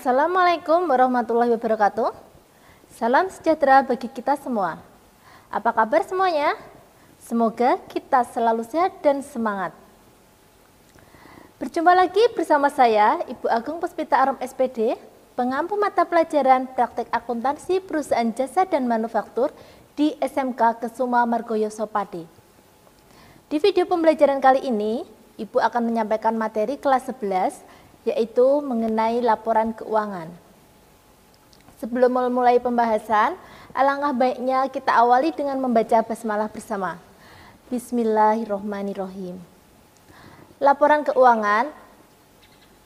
Assalamualaikum warahmatullahi wabarakatuh. Salam sejahtera bagi kita semua. Apa kabar semuanya? Semoga kita selalu sehat dan semangat. Berjumpa lagi bersama saya, Ibu Agung Puspita Arum SPD, pengampu mata pelajaran praktek akuntansi perusahaan jasa dan manufaktur di SMK Kesuma Margoyoso Pati. Di video pembelajaran kali ini, Ibu akan menyampaikan materi kelas 11, yaitu mengenai laporan keuangan. Sebelum memulai pembahasan, alangkah baiknya kita awali dengan membaca basmalah bersama. Bismillahirrohmanirrohim. Laporan keuangan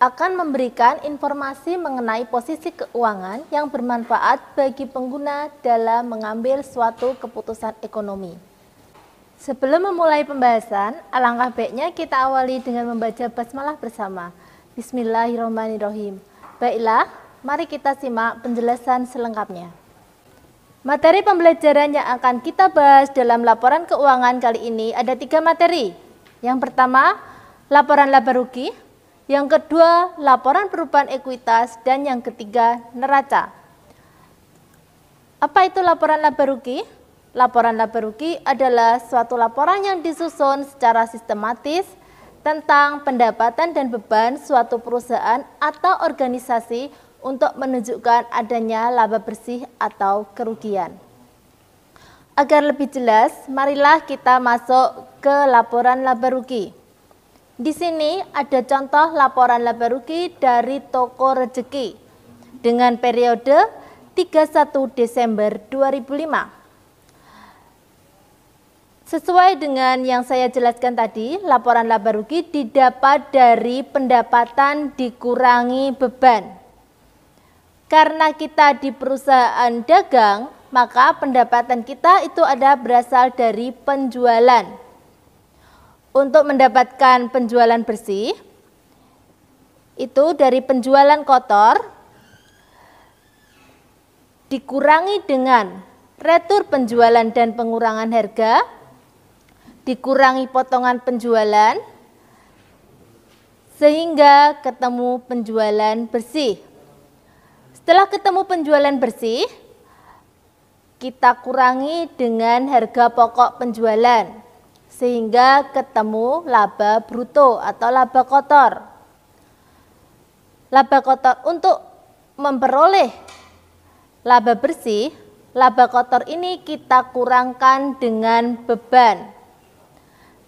akan memberikan informasi mengenai posisi keuangan yang bermanfaat bagi pengguna dalam mengambil suatu keputusan ekonomi. Sebelum memulai pembahasan, alangkah baiknya kita awali dengan membaca basmalah bersama. Bismillahirrahmanirrahim. Baiklah, mari kita simak penjelasan selengkapnya. Materi pembelajaran yang akan kita bahas dalam laporan keuangan kali ini ada 3 materi. Yang pertama, laporan laba rugi. Yang kedua, laporan perubahan ekuitas. Dan yang ketiga, neraca. Apa itu laporan laba rugi? Laporan laba rugi adalah suatu laporan yang disusun secara sistematis tentang pendapatan dan beban suatu perusahaan atau organisasi untuk menunjukkan adanya laba bersih atau kerugian. Agar lebih jelas, marilah kita masuk ke laporan laba rugi. Di sini ada contoh laporan laba rugi dari Toko Rejeki dengan periode 31 Desember 2005. Sesuai dengan yang saya jelaskan tadi, laporan laba rugi didapat dari pendapatan dikurangi beban. Karena kita di perusahaan dagang, maka pendapatan kita itu ada berasal dari penjualan. Untuk mendapatkan penjualan bersih, itu dari penjualan kotor, dikurangi dengan retur penjualan dan pengurangan harga, dikurangi potongan penjualan, sehingga ketemu penjualan bersih. Setelah ketemu penjualan bersih, kita kurangi dengan harga pokok penjualan, sehingga ketemu laba bruto atau laba kotor. Laba kotor untuk memperoleh laba bersih, laba kotor ini kita kurangkan dengan beban.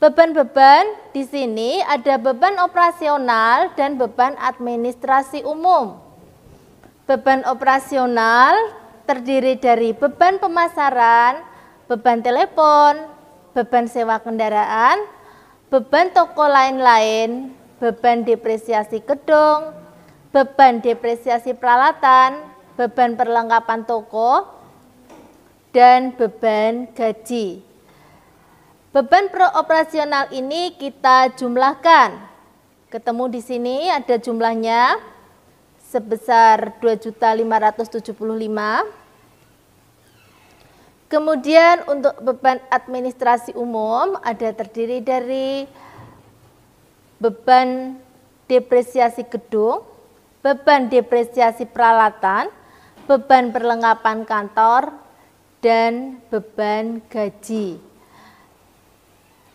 Beban-beban di sini ada beban operasional dan beban administrasi umum. Beban operasional terdiri dari beban pemasaran, beban telepon, beban sewa kendaraan, beban toko lain-lain, beban depresiasi gedung, beban depresiasi peralatan, beban perlengkapan toko, dan beban gaji. Beban operasional ini kita jumlahkan. Ketemu di sini ada jumlahnya sebesar 2.575.000. Kemudian untuk beban administrasi umum ada terdiri dari beban depresiasi gedung, beban depresiasi peralatan, beban perlengkapan kantor, dan beban gaji.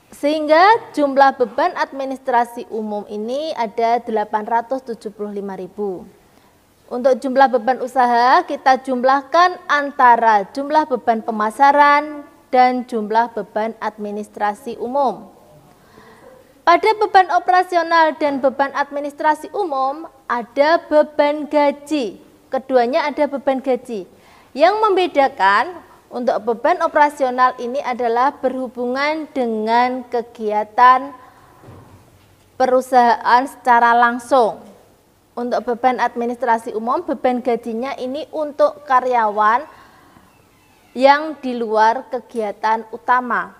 Sehingga jumlah beban administrasi umum ini ada 875.000. Untuk jumlah beban usaha kita jumlahkan antara jumlah beban pemasaran dan jumlah beban administrasi umum. Pada beban operasional dan beban administrasi umum ada beban gaji. Keduanya ada beban gaji. Yang membedakan untuk beban operasional ini adalah berhubungan dengan kegiatan perusahaan secara langsung. Untuk beban administrasi umum, beban gajinya ini untuk karyawan yang di luar kegiatan utama.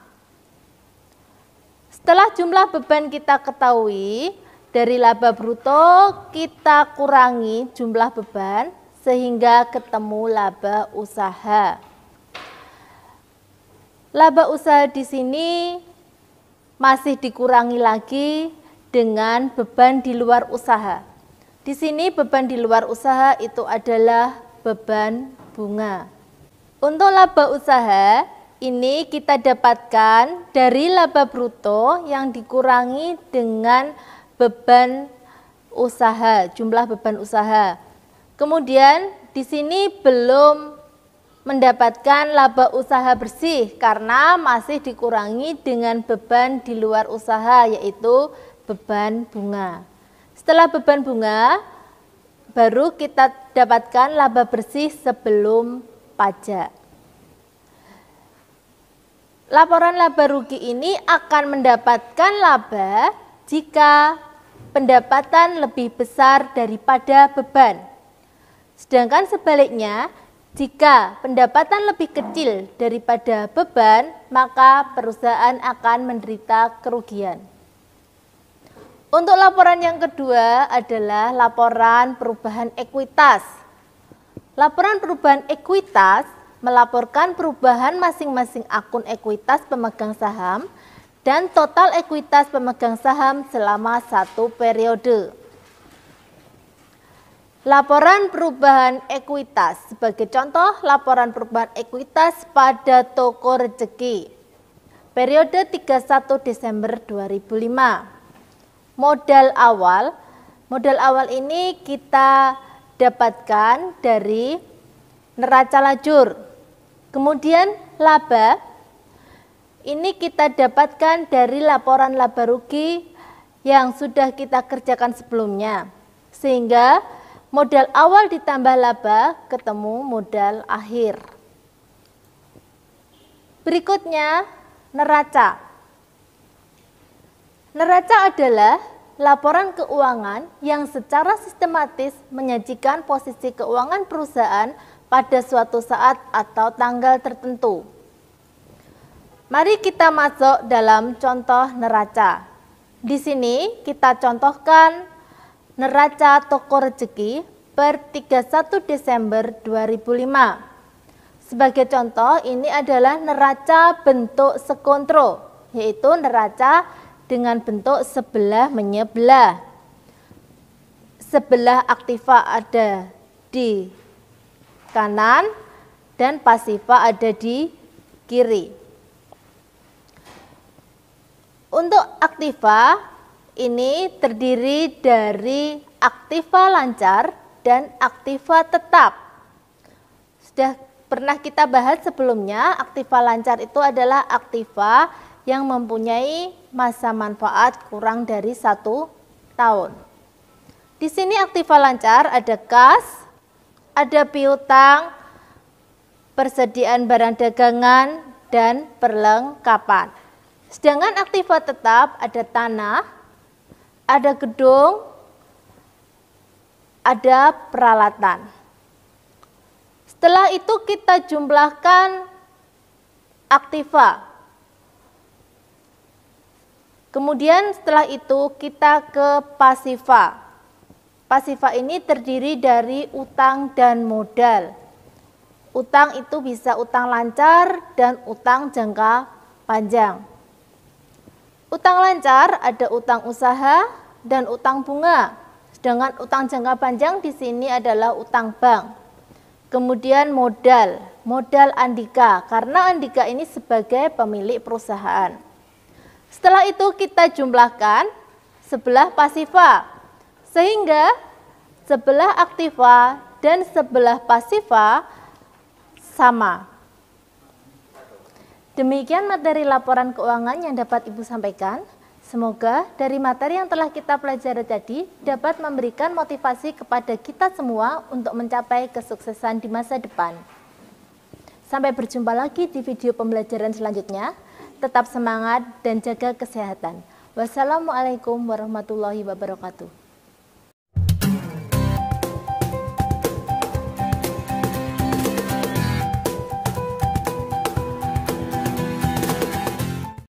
Setelah jumlah beban kita ketahui, dari laba bruto kita kurangi jumlah beban sehingga ketemu laba usaha. Laba usaha di sini masih dikurangi lagi dengan beban di luar usaha. Di sini beban di luar usaha itu adalah beban bunga. Untuk laba usaha, ini kita dapatkan dari laba bruto yang dikurangi dengan beban usaha, jumlah beban usaha. Kemudian di sini belum mendapatkan laba usaha bersih karena masih dikurangi dengan beban di luar usaha, yaitu beban bunga. Setelah beban bunga, baru kita dapatkan laba bersih sebelum pajak. Laporan laba rugi ini akan mendapatkan laba jika pendapatan lebih besar daripada beban. Sedangkan sebaliknya, jika pendapatan lebih kecil daripada beban, maka perusahaan akan menderita kerugian. Untuk laporan yang kedua adalah laporan perubahan ekuitas. Laporan perubahan ekuitas melaporkan perubahan masing-masing akun ekuitas pemegang saham dan total ekuitas pemegang saham selama satu periode. Laporan perubahan ekuitas, sebagai contoh laporan perubahan ekuitas pada toko rezeki, periode 31 Desember 2005. Modal awal ini kita dapatkan dari neraca lajur. Kemudian laba, ini kita dapatkan dari laporan laba rugi yang sudah kita kerjakan sebelumnya. Sehingga modal awal ditambah laba ketemu modal akhir. Berikutnya neraca. Neraca adalah laporan keuangan yang secara sistematis menyajikan posisi keuangan perusahaan pada suatu saat atau tanggal tertentu. Mari kita masuk dalam contoh neraca. Di sini kita contohkan neraca toko rezeki per 31 Desember 2005. Sebagai contoh, ini adalah neraca bentuk sekontro, yaitu neraca dengan bentuk sebelah menyebelah. Sebelah aktiva ada di kanan dan pasiva ada di kiri. Untuk aktiva ini terdiri dari aktiva lancar dan aktiva tetap. Sudah pernah kita bahas sebelumnya, aktiva lancar itu adalah aktiva yang mempunyai masa manfaat kurang dari 1 tahun. Di sini aktiva lancar ada kas, ada piutang, persediaan barang dagangan, dan perlengkapan. Sedangkan aktiva tetap ada tanah, ada gedung, ada peralatan. Setelah itu kita jumlahkan aktiva. Kemudian setelah itu kita ke pasiva. Pasiva ini terdiri dari utang dan modal. Utang itu bisa utang lancar dan utang jangka panjang. Utang lancar ada utang usaha dan utang bunga. Sedangkan utang jangka panjang di sini adalah utang bank. Kemudian modal Andika, karena Andika ini sebagai pemilik perusahaan. Setelah itu kita jumlahkan sebelah pasiva, sehingga sebelah aktiva dan sebelah pasiva sama. Demikian materi laporan keuangan yang dapat Ibu sampaikan. Semoga dari materi yang telah kita pelajari tadi dapat memberikan motivasi kepada kita semua untuk mencapai kesuksesan di masa depan. Sampai berjumpa lagi di video pembelajaran selanjutnya. Tetap semangat dan jaga kesehatan. Wassalamualaikum warahmatullahi wabarakatuh.